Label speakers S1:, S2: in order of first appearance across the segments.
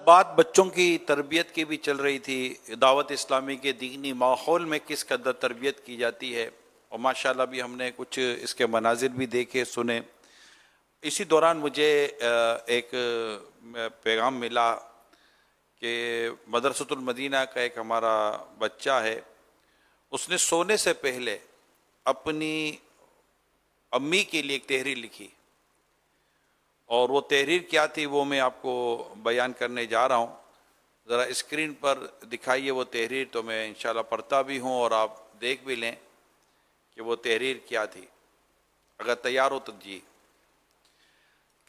S1: بات بچوں کی تربیت کی بھی چل رہی تھی، دعوت اسلامی کے دینی ماحول میں کس قدر تربیت کی جاتی ہے، اور ماشاءاللہ بھی ہم نے کچھ اس کے مناظر بھی دیکھے سنے۔ اسی دوران مجھے ایک پیغام ملا کہ مدرسۃ المدینہ کا ایک ہمارا بچہ ہے، اس نے سونے سے پہلے اپنی امی کے لیے ایک تحریر لکھی، اور وہ تحریر کیا تھی وہ میں آپ کو بیان کرنے جا رہا ہوں۔ ذرا اسکرین پر دکھائیے وہ تحریر، تو میں انشاءاللہ پڑھتا بھی ہوں اور آپ دیکھ بھی لیں کہ وہ تحریر کیا تھی، اگر تیار ہو تو جی۔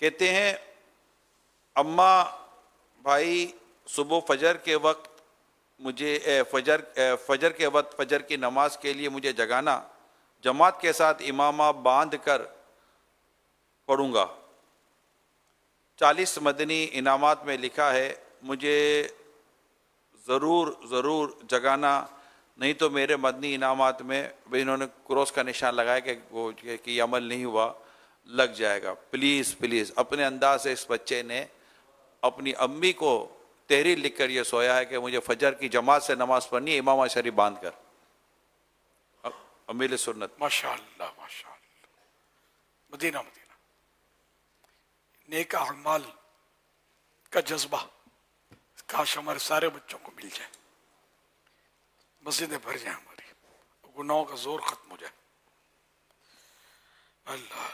S1: کہتے ہیں، اماں بھائی صبح فجر کے وقت مجھے فجر کے وقت فجر کی نماز کے لیے مجھے جگانا، جماعت کے ساتھ امامہ باندھ کر پڑھوں گا۔ 40 مدنی انعامات میں لکھا ہے، مجھے ضرور جگانا، نہیں تو میرے مدنی انعامات میں انہوں نے کروس کا نشان لگایا کہ وہ کہ یہ عمل نہیں ہوا، لگ جائے گا۔ پلیز اپنے انداز سے اس بچے نے اپنی امی کو تحریر لکھ کر یہ سویا ہے کہ مجھے فجر کی جماعت سے نماز پڑھنی ہے، امامہ شریف باندھ کر، امیل سنت۔
S2: ماشاءاللہ ماشاءاللہ، مدینہ نیک اعمال کا جذبہ کاش ہمارے سارے بچوں کو مل جائے، مسجدیں بھر جائیں ہماری، گناہوں کا زور ختم ہو جائے۔ اللہ